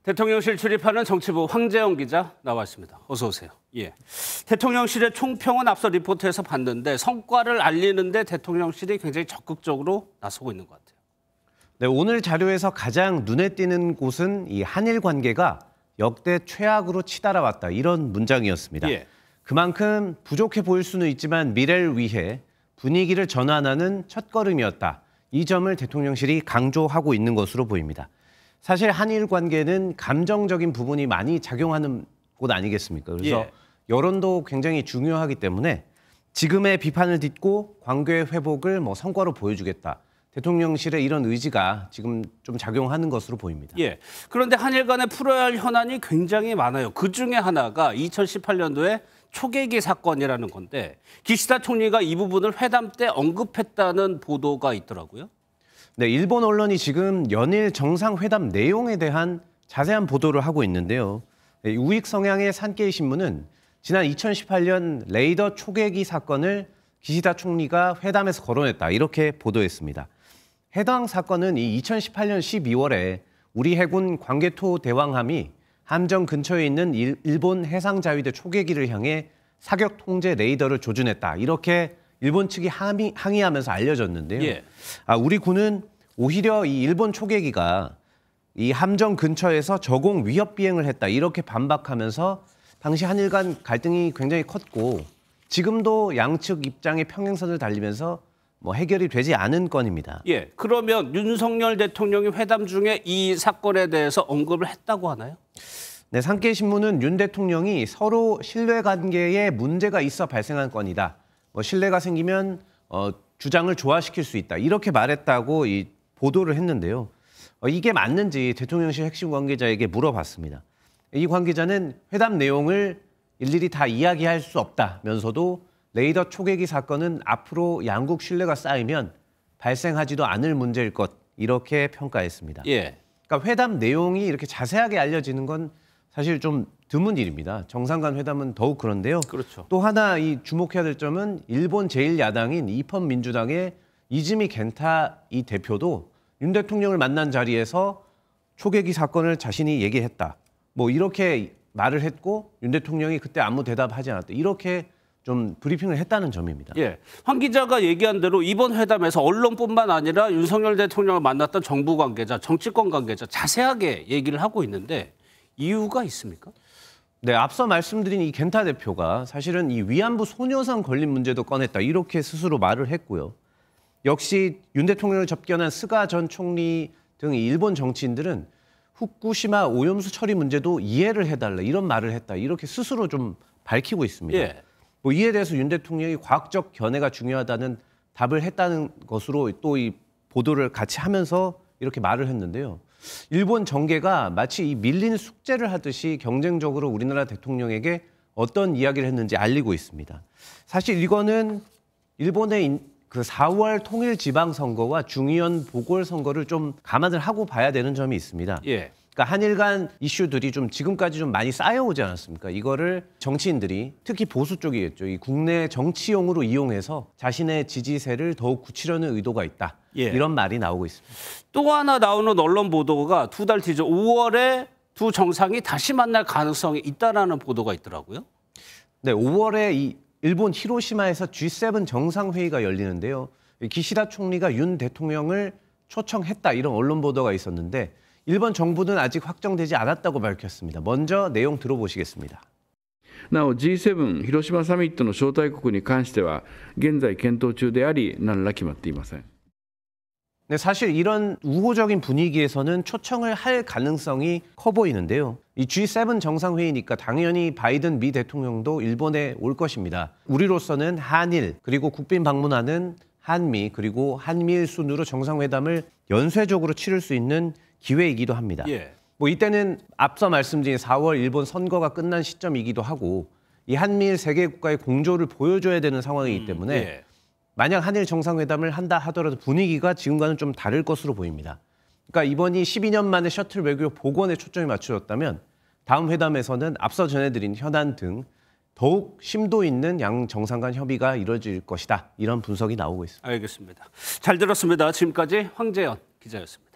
대통령실 출입하는 정치부 황재영 기자 나와 있습니다. 어서 오세요. 예. 대통령실의 총평은 앞서 리포트에서 봤는데 성과를 알리는데 대통령실이 굉장히 적극적으로 나서고 있는 것 같아요. 네, 오늘 자료에서 가장 눈에 띄는 곳은 이 한일 관계가 역대 최악으로 치달아왔다. 이런 문장이었습니다. 예. 그만큼 부족해 보일 수는 있지만 미래를 위해 분위기를 전환하는 첫걸음이었다. 이 점을 대통령실이 강조하고 있는 것으로 보입니다. 사실 한일 관계는 감정적인 부분이 많이 작용하는 곳 아니겠습니까? 그래서 여론도 굉장히 중요하기 때문에 지금의 비판을 딛고 관계 회복을 성과로 보여주겠다. 대통령실의 이런 의지가 지금 좀 작용하는 것으로 보입니다. 예. 그런데 한일 간에 풀어야 할 현안이 굉장히 많아요. 그중에 하나가 2018년도에 초계기 사건이라는 건데 기시다 총리가 이 부분을 회담 때 언급했다는 보도가 있더라고요. 네, 일본 언론이 지금 연일 정상회담 내용에 대한 자세한 보도를 하고 있는데요. 우익 성향의 산케이 신문은 지난 2018년 레이더 초계기 사건을 기시다 총리가 회담에서 거론했다. 이렇게 보도했습니다. 해당 사건은 이 2018년 12월에 우리 해군 광개토 대왕함이 함정 근처에 있는 일본 해상자위대 초계기를 향해 사격 통제 레이더를 조준했다. 이렇게 일본 측이 항의하면서 알려졌는데요. 예. 우리 군은 오히려 이 일본 초계기가 이 함정 근처에서 저공 위협 비행을 했다. 이렇게 반박하면서 당시 한일 간 갈등이 굉장히 컸고 지금도 양측 입장의 평행선을 달리면서 해결이 되지 않은 건입니다. 예. 그러면 윤석열 대통령이 회담 중에 이 사건에 대해서 언급을 했다고 하나요? 네, 산케이 신문은 윤 대통령이 서로 신뢰관계에 문제가 있어 발생한 건이다. 신뢰가 생기면 주장을 조화시킬 수 있다. 이렇게 말했다고 보도를 했는데요. 이게 맞는지 대통령실 핵심 관계자에게 물어봤습니다. 이 관계자는 회담 내용을 일일이 다 이야기할 수 없다면서도 레이더 초계기 사건은 앞으로 양국 신뢰가 쌓이면 발생하지도 않을 문제일 것 이렇게 평가했습니다. 예. 그러니까 회담 내용이 이렇게 자세하게 알려지는 건 사실 좀 드문 일입니다. 정상 간 회담은 더욱 그런데요. 그렇죠. 또 하나 주목해야 될 점은 일본 제1야당인 이펀 민주당의 이즈미 겐타 이 대표도 윤 대통령을 만난 자리에서 초계기 사건을 자신이 얘기했다. 이렇게 말을 했고 윤 대통령이 그때 아무 대답하지 않았다. 이렇게 좀 브리핑을 했다는 점입니다. 예, 황 기자가 얘기한 대로 이번 회담에서 언론뿐만 아니라 윤석열 대통령을 만났던 정부 관계자, 정치권 관계자 자세하게 얘기를 하고 있는데 이유가 있습니까? 네, 앞서 말씀드린 이 겐타 대표가 사실은 이 위안부 소녀상 권린 문제도 꺼냈다. 이렇게 스스로 말을 했고요. 역시 윤 대통령을 접견한 스가 전 총리 등 일본 정치인들은 후쿠시마 오염수 처리 문제도 이해를 해달라. 이런 말을 했다. 이렇게 스스로 좀 밝히고 있습니다. 예. 이에 대해서 윤 대통령이 과학적 견해가 중요하다는 답을 했다는 것으로 또 이 보도를 같이 하면서 이렇게 말을 했는데요. 일본 정계가 마치 이 밀린 숙제를 하듯이 경쟁적으로 우리나라 대통령에게 어떤 이야기를 했는지 알리고 있습니다. 사실 이거는 일본의 그 4월 통일지방선거와 중의원 보궐선거를 좀 감안을 하고 봐야 되는 점이 있습니다. 예. 그러니까 한일 간 이슈들이 지금까지 좀 많이 쌓여오지 않았습니까? 이거를 정치인들이 특히 보수 쪽이겠죠. 이 국내 정치용으로 이용해서 자신의 지지세를 더욱 굳히려는 의도가 있다. 예. 이런 말이 나오고 있습니다. 또 하나 나오는 언론 보도가 2달 뒤죠. 5월에 두 정상이 다시 만날 가능성이 있다라는 보도가 있더라고요. 네, 5월에 이 일본 히로시마에서 G7 정상회의가 열리는데요. 기시다 총리가 윤 대통령을 초청했다. 이런 언론 보도가 있었는데 일본 정부는 아직 확정되지 않았다고 밝혔습니다. 먼저 내용 들어보시겠습니다. なお G7 広島サミットの招待国に関しては現在検討中であり何ら決まっていません。 네, 사실 이런 우호적인 분위기에서는 초청을 할 가능성이 커 보이는데요. 이 G7 정상회의니까 당연히 바이든 미 대통령도 일본에 올 것입니다. 우리로서는 한일 그리고 국빈 방문하는 한미 그리고 한미일 순으로 정상회담을 연쇄적으로 치를 수 있는 기회이기도 합니다. 예. 이때는 앞서 말씀드린 4월 일본 선거가 끝난 시점이기도 하고 이 한미일 세 개 국가의 공조를 보여줘야 되는 상황이기 때문에 예. 만약 한일 정상회담을 한다 하더라도 분위기가 지금과는 좀 다를 것으로 보입니다. 그러니까 이번이 12년 만에 셔틀 외교 복원에 초점이 맞춰졌다면 다음 회담에서는 앞서 전해드린 현안 등 더욱 심도 있는 양 정상 간 협의가 이루어질 것이다. 이런 분석이 나오고 있습니다. 알겠습니다. 잘 들었습니다. 지금까지 황재현 기자였습니다.